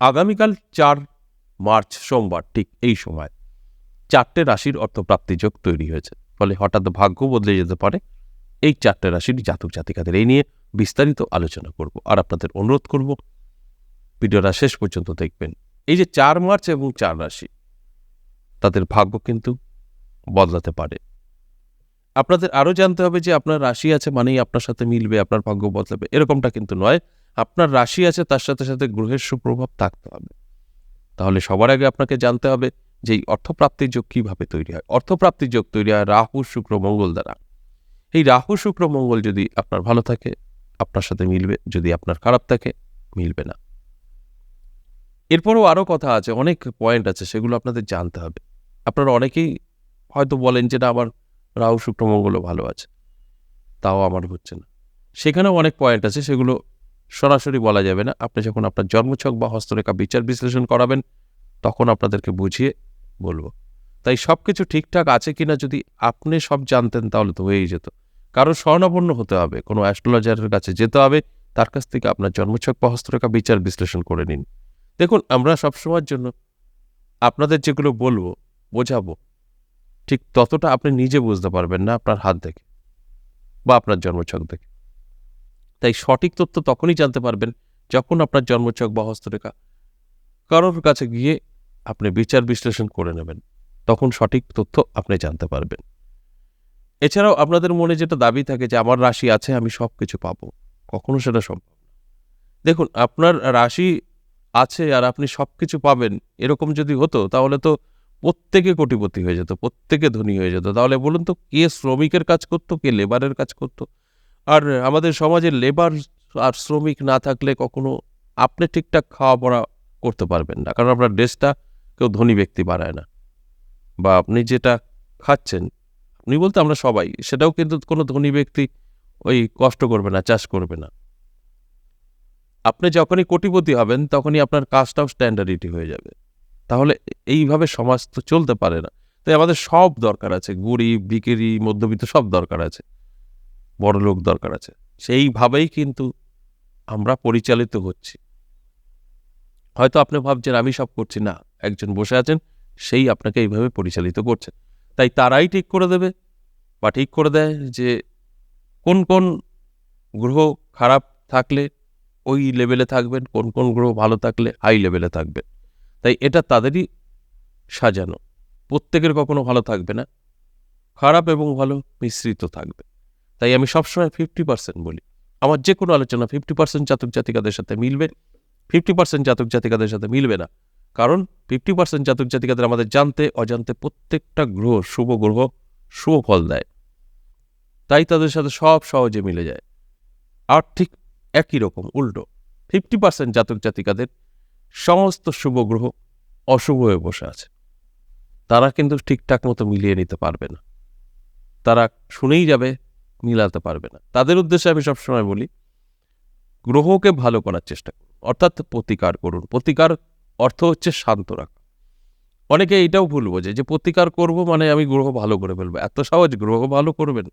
আগামীকাল 4 মার্চ সোমবার ঠিক এই সময় 4টে রাশির অর্থপ্রাপ্তি যোগ তৈরি হয়েছে। ফলে হঠাৎ ভাগ্য বদলে যেতে পারে এই 4টে রাশির জাতক জাতিকাদের। এই নিয়ে বিস্তারিত আলোচনা করব আর আপনাদের অনুরোধ করব ভিডিওটা শেষ পর্যন্ত দেখবেন। এই যে 4 মার্চ এবং 4 রাশি, তাদের ভাগ্য কিন্তু বদলাতে পারে। আপনাদের আরও জানতে হবে যে আপনার রাশি আছে মানেই আপনার সাথে মিলবে, আপনার ভাগ্য বদলাবে, এরকমটা কিন্তু নয়। আপনার রাশি আছে, তার সাথে সাথে গ্রহের সুপ্রভাব থাকতে হবে। তাহলে সবার আগে আপনাকে জানতে হবে যে এই অর্থপ্রাপ্তির যোগ কীভাবে তৈরি হয়। অর্থপ্রাপ্তির যোগ তৈরি হয় রাহু শুক্র মঙ্গল দ্বারা। এই রাহু শুক্র মঙ্গল যদি আপনার ভালো থাকে আপনার সাথে মিলবে, যদি আপনার খারাপ থাকে মিলবে না। এরপরও আরও কথা আছে, অনেক পয়েন্ট আছে, সেগুলো আপনাদের জানতে হবে। আপনারা অনেকেই হয়তো বলেন যে না আমার রাহু শুক্র মঙ্গলও ভালো আছে, তাও আমার হচ্ছে না। সেখানেও অনেক পয়েন্ট আছে, সেগুলো সরাসরি বলা যাবে না। আপনি যখন আপনার জন্মছক বা হস্তরেখা বিচার বিশ্লেষণ করাবেন তখন আপনাদেরকে বুঝিয়ে বলবো। তাই সব কিছু ঠিকঠাক আছে কিনা যদি আপনি সব জানতেন তাহলে তো হয়েই যেত। কারণ স্বর্ণাপন্ন হতে হবে, কোনো অ্যাস্ট্রোলজারের কাছে যেতে হবে, তার কাছ থেকে আপনার জন্মছক বা হস্তরেখা বিচার বিশ্লেষণ করে নিন। দেখুন, আমরা সবসময়ের জন্য আপনাদের যেগুলো বলবো বোঝাবো ঠিক ততটা আপনি নিজে বুঝতে পারবেন না আপনার হাত দেখে বা আপনার জন্মছক দেখে। তাই সঠিক তথ্য তখনই জানতে পারবেন যখন আপনার জন্মছক বা হস্তরেখা কারোর কাছে গিয়ে আপনি বিচার বিশ্লেষণ করে নেবেন, তখন সঠিক তথ্য আপনি জানতে পারবেন। এছাড়াও আপনাদের মনে যেটা দাবি থাকে যে আমার রাশি আছে আমি সব কিছু পাবো, কখনো সেটা সম্ভব না। দেখুন, আপনার রাশি আছে আর আপনি সব কিছু পাবেন, এরকম যদি হতো তাহলে তো প্রত্যেকে কোটিপতি হয়ে যেত, প্রত্যেকে ধনী হয়ে যেত। তাহলে বলুন তো, কে শ্রমিকের কাজ করতো, কে লেবারের কাজ করতো? আর আমাদের সমাজে লেবার আর শ্রমিক না থাকলে কখনো আপনি ঠিকঠাক খাওয়া পড়া করতে পারবেন না, কারণ আপনার দেশটা কেউ ধনী ব্যক্তি বাড়ায় না। বা আপনি যেটা খাচ্ছেন, আপনি বলতে আমরা সবাই, সেটাও কিন্তু কোনো ধনী ব্যক্তি ওই কষ্ট করবে না, চাষ করবে না। আপনি যখনই কোটিপতি হবেন তখনই আপনার কাজটাও স্ট্যান্ডার্ডিটি হয়ে যাবে। তাহলে এইভাবে সমাজ তো চলতে পারে না। তাই আমাদের সব দরকার আছে, গরিব ভিখিরি মধ্যবিত্ত সব দরকার আছে, বড়লোক দরকার আছে। সেইভাবেই কিন্তু আমরা পরিচালিত হচ্ছি। হয়তো আপনি ভাবছেন আমি সব করছি না, একজন বসে আছেন, সেই আপনাকে এইভাবে পরিচালিত করছে। তাই তারাই ঠিক করে দেবে বা ঠিক করে দেয় যে কোন কোন গ্রহ খারাপ থাকলে ওই লেভেলে থাকবেন, কোন কোন গ্রহ ভালো থাকলে হাই লেভেলে থাকবেন। তাই এটা তাদেরই সাজানো। প্রত্যেকের কখনো ভালো থাকবে না, খারাপ এবং ভালো মিশ্রিত থাকবে। তাই আমি সবসময় 50% বলি। আমার যে কোনো আলোচনা 50% জাতক জাতিকাদের সাথে মিলবে, 50% জাতক জাতিকাদের সাথে মিলবে না। কারণ 50% জাতক জাতিকাদের আমাদের জানতে অজান্তে প্রত্যেকটা গ্রহ, শুভ গ্রহ শুভ ফল দেয়। তাই তাদের সাথে সব সহজে মিলে যায়। আর ঠিক একই রকম উল্টো 50% জাতক জাতিকাদের সমস্ত শুভ গ্রহ অশুভ হয়ে বসে আছে। তারা কিন্তু ঠিকঠাক মতো মিলিয়ে নিতে পারবে না, তারা শুনেই যাবে, মিলাতে পারবে না। তাদের উদ্দেশ্যে আমি সবসময় বলি গ্রহকে ভালো করার চেষ্টা করুন, অর্থাৎ প্রতিকার করুন। প্রতিকার অর্থ হচ্ছে শান্ত রাখা। অনেকে এইটাও ভুল বোঝে যে প্রতিকার করব মানে আমি গ্রহ ভালো করে ফেলবো। এত সহজ গ্রহ ভালো করবেন?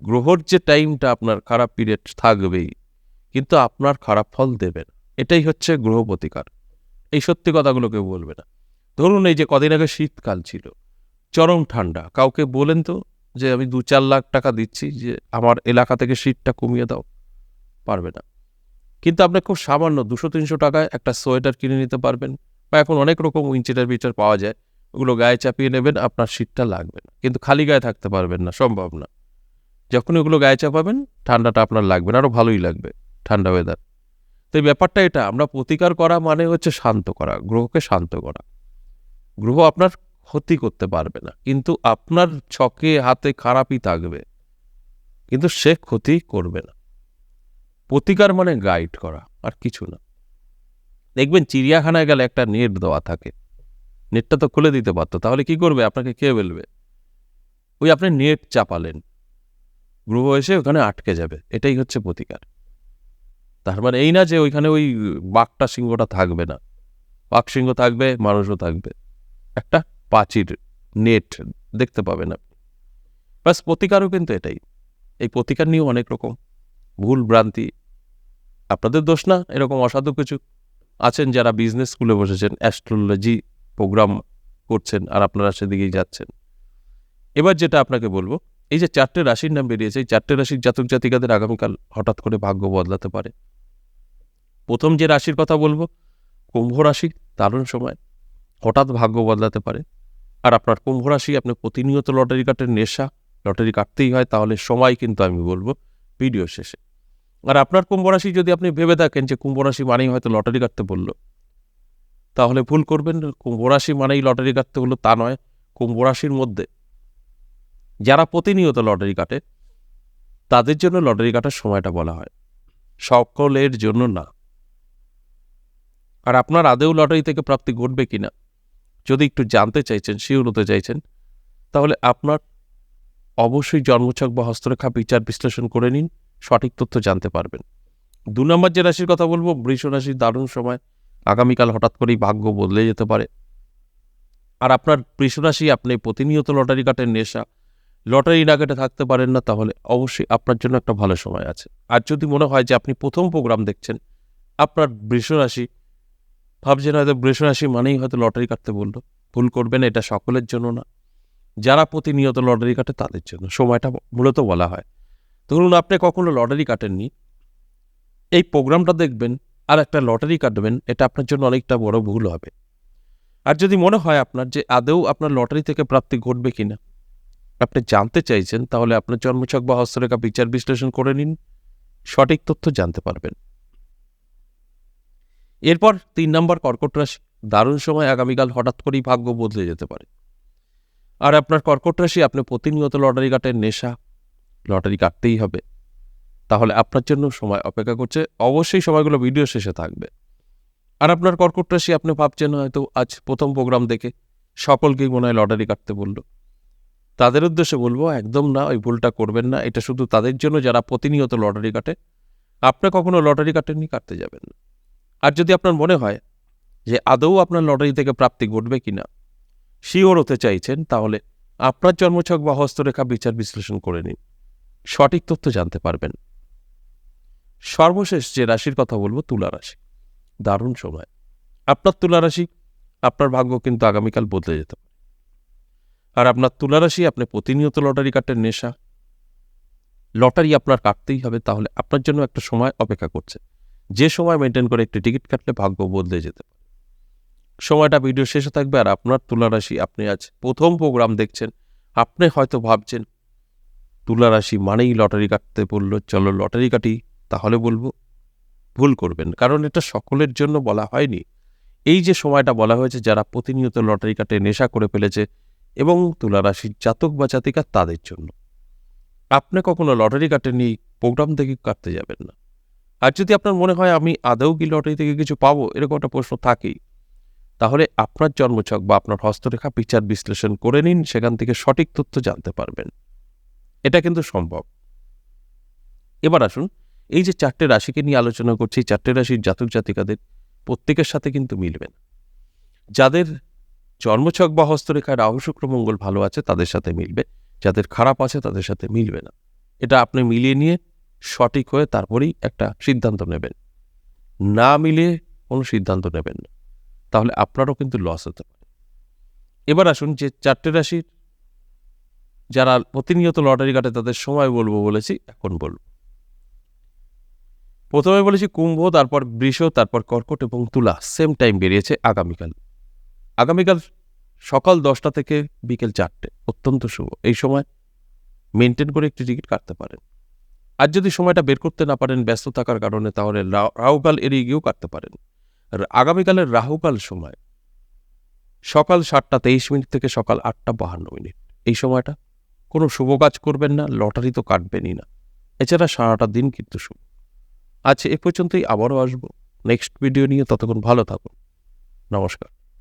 গ্রহর যে টাইমটা আপনার খারাপ পিরিয়ড থাকবেই, কিন্তু আপনার খারাপ ফল দেবে না। এটাই হচ্ছে গ্রহ প্রতিকার। এই সত্যি কথাগুলো কেউ বলবে না। ধরুন এই যে কদিন আগে শীতকাল ছিল, চরম ঠান্ডা, কাউকে বলেন তো যে আমি 2-4 লাখ টাকা দিচ্ছি যে আমার এলাকা থেকে শীতটা কমিয়ে দাও, পারবে না। কিন্তু আপনি খুব সামান্য 200-300 টাকায় একটা সোয়েটার কিনে নিতে পারবেন, বা এখন অনেক রকম উইন্টার বিটার পাওয়া যায়, ওগুলো গায়ে চাপিয়ে নেবেন, আপনার শীতটা লাগবে না। কিন্তু খালি গায়ে থাকতে পারবেন না, সম্ভব না। যখন ওগুলো গায়ে চাপাবেন ঠান্ডাটা আপনার লাগবে না, আরও ভালোই লাগবে ঠান্ডা ওয়েদার। তো এই ব্যাপারটা এটা, আমরা প্রতিকার করা মানে হচ্ছে শান্ত করা, গ্রহকে শান্ত করা। গ্রহ আপনার ক্ষতি করতে পারবে না, কিন্তু আপনার ছকে হাতে খারাপই থাকবে, কিন্তু সে ক্ষতি করবে না। প্রতিকার মানে গাইড করা, আর কিছু না। দেখবেন চিড়িয়াখানায় গেলে একটা নেট দেওয়া থাকে, নেটটা তো খুলে দিতে পারতো, তাহলে কি করবে? আপনাকে খেয়ে ফেলবে। ওই আপনি নেট চাপালেন, গ্রহ এসে ওখানে আটকে যাবে। এটাই হচ্ছে প্রতিকার। তার মানে এই না যে ওইখানে ওই বাঘটা সিংহটা থাকবে না, বাঘ সিংহ থাকবে, মানুষও থাকবে, একটা প্রাচীর নেট দেখতে পাবেন আপনি। প্লাস প্রতিকারও কিন্তু এটাই। এই প্রতিকার নিয়েও অনেক রকম ভুল ভ্রান্তি, আপনাদের দোষ না, এরকম অসাধু কিছু আছেন যারা বিজনেস স্কুলে বসেছেন, অ্যাস্ট্রোলজি প্রোগ্রাম করছেন আর আপনারা সেদিকেই যাচ্ছেন। এবার যেটা আপনাকে বলবো, এই যে 4টে রাশির নাম বেরিয়েছে, এই 4টে রাশির জাতক জাতিকাদের আগামীকাল হঠাৎ করে ভাগ্য বদলাতে পারে। প্রথম যে রাশির কথা বলবো, কুম্ভ রাশি, দারুণ সময়, হঠাৎ ভাগ্য বদলাতে পারে। আর আপনার কুম্ভ রাশি, আপনি প্রতিনিয়ত লটারি কাটের নেশা, লটারি কাটতেই হয়, তাহলে সময় কিন্তু আমি বলবো ভিডিও শেষে। আর আপনার কুম্ভ রাশি যদি আপনি ভেবে থাকেন যে কুম্ভ রাশি মানেই হয়তো লটারি কাটতে বললো, তাহলে ভুল করবেন। কুম্ভ রাশি মানেই লটারি কাটতে হলো তা নয়। কুম্ভ রাশির মধ্যে যারা প্রতিনিয়ত লটারি কাটে তাদের জন্য লটারি কাটার সময়টা বলা হয়, সকলের জন্য না। আর আপনার আদেও লটারি থেকে প্রাপ্তি ঘটবে কিনা যদি একটু জানতে চাইছেন, শিওর হতে চাইছেন, তাহলে আপনার অবশ্যই জন্মছক বা হস্তরেখা বিচার বিশ্লেষণ করে নিন, সঠিক তথ্য জানতে পারবেন। 2 নম্বর যে রাশির কথা বলবো, বৃষ রাশি, দারুণ সময়, আগামীকাল হঠাৎ করেই ভাগ্য বদলে যেতে পারে। আর আপনার বৃষ রাশি, আপনি প্রতিনিয়ত লটারি কাটের নেশা, লটারি না কেটে থাকতে পারেন না, তাহলে অবশ্যই আপনার জন্য একটা ভালো সময় আছে। আর যদি মনে হয় যে আপনি প্রথম প্রোগ্রাম দেখছেন, আপনার বৃষ রাশি, ভাবছেন হয়তো বৃষ রাশি মানেই হয়তো লটারি কাটতে বললো, ভুল করবেন, এটা সকলের জন্য না। যারা প্রতিনিয়ত লটারি কাটে তাদের জন্য সময়টা মূলত বলা হয়। ধরুন আপনি কখনো লটারি কাটেননি, এই প্রোগ্রামটা দেখবেন আর একটা লটারি কাটবেন, এটা আপনার জন্য অনেকটা বড় ভুল হবে। আর যদি মনে হয় আপনার যে আদৌ আপনার লটারি থেকে প্রাপ্তি ঘটবে কিনা আপনি জানতে চাইছেন, তাহলে আপনার জন্মছক বা হস্তরেখা বিচার বিশ্লেষণ করে নিন, সঠিক তথ্য জানতে পারবেন। এরপর 3 নম্বর কর্কট রাশি, দারুণ সময়, আগামীকাল হঠাৎ করেই ভাগ্য বদলে যেতে পারে। আর আপনার কর্কট রাশি, আপনি প্রতিনিয়ত লটারি কাটের নেশা, লটারি কাটতেই হবে, তাহলে আপনার জন্য সময় অপেক্ষা করছে। অবশ্যই সময়গুলো ভিডিও শেষে থাকবে। আর আপনার কর্কট রাশি, আপনি ভাবছেন হয়তো আজ প্রথম প্রোগ্রাম দেখে সকলকেই মনে হয় লটারি কাটতে বললো, তাদের উদ্দেশ্যে বলবো একদম না, ওই ভুলটা করবেন না। এটা শুধু তাদের জন্য যারা প্রতিনিয়ত লটারি কাটে। আপনি কখনো লটারি কাটেননি, কাটতে যাবেন না। আর যদি আপনার মনে হয় যে আদৌ আপনার লটারি থেকে প্রাপ্তি ঘটবে কিনা শিওর হতে চাইছেন, তাহলে আপনার জন্মছক বা হস্তরেখা বিচার বিশ্লেষণ করে নিন, সঠিক তথ্য জানতে পারবেন। সর্বশেষ যে রাশির কথা বলবো, তুলা রাশি, দারুণ সময়, আপনার তুলা রাশি, আপনার ভাগ্য কিন্তু আগামীকাল বদলে যেতে পারে। আর আপনার তুলা রাশি, আপনি প্রতিনিয়ত লটারি কাটের নেশা, লটারি আপনার কাটতেই হবে, তাহলে আপনার জন্য একটা সময় অপেক্ষা করছে, যে সময় মেনটেন করে একটি টিকিট কাটলে ভাগ্য বদলে যেতে পারে। সময়টা ভিডিও শেষে থাকবে। আর আপনার তুলা রাশি, আপনি আজ প্রথম প্রোগ্রাম দেখছেন, আপনি হয়তো ভাবছেন তুলা রাশি মানেই লটারি কাটতে বললো, চলো লটারি কাটি, তাহলে বলবো ভুল করবেন, কারণ এটা সকলের জন্য বলা হয়নি। এই যে সময়টা বলা হয়েছে যারা প্রতিনিয়ত লটারি কাটে নেশা করে ফেলেছে এবং তুলা রাশির জাতক বা জাতিকা, তাদের জন্য। আপনি কখনো লটারি কাটেননি, প্রোগ্রাম থেকে কাটতে যাবেন না। আর যদি আপনার মনে হয় আমি আদৌ কি লটারি থেকে কিছু পাবো, এরকম একটা প্রশ্ন থাকেই, তাহলে আপনার জন্মছক বা আপনার হস্তরেখা বিচার বিশ্লেষণ করে নিন, সেখান থেকে সঠিক তথ্য জানতে পারবেন। এটা কিন্তু সম্ভব। এবার আসুন, এই যে 4টে রাশিকে নিয়ে আলোচনা করছি, 4টে রাশির জাতক জাতিকাদের প্রত্যেকের সাথে কিন্তু মিলবে না। যাদের জন্মছক বা হস্তরেখায় রাহু শুক্র মঙ্গল ভালো আছে তাদের সাথে মিলবে, যাদের খারাপ আছে তাদের সাথে মিলবে না। এটা আপনি মিলিয়ে নিয়ে সঠিক হয়ে তারপরেই একটা সিদ্ধান্ত নেবেন। না মিলিয়ে কোনো সিদ্ধান্ত নেবেন না, তাহলে আপনারও কিন্তু লস হতে পারে। এবার আসুন, যে 4টে রাশির যারা প্রতিনিয়ত লটারি কাটে তাদের সময় বলবো বলেছি, এখন বলবো। প্রথমে বলেছি কুম্ভ, তারপর বৃষ, তারপর কর্কট এবং তুলা, সেম টাইম বেরিয়েছে আগামীকাল। আগামীকাল সকাল 10টা থেকে বিকেল 4টে, অত্যন্ত শুভ। এই সময় মেনটেন করে একটি টিকিট কাটতে পারেন। আর যদি সময়টা বের করতে না পারেন ব্যস্ত থাকার কারণে, তাহলে রাহুকাল এড়িয়ে গিয়েও কাটতে পারেন। আর আগামীকালের রাহুকাল সময় সকাল 7টা23 থেকে সকাল 8টা52। এই সময়টা কোনো শুভ কাজ করবেন না, লটারি তো কাটবেনই না, এছাড়া সারাটা দিন কিন্তু শুভ। আচ্ছা, এ পর্যন্তই, আবারও আসবো নেক্সট ভিডিও নিয়ে। ততক্ষণ ভালো থাকুন, নমস্কার।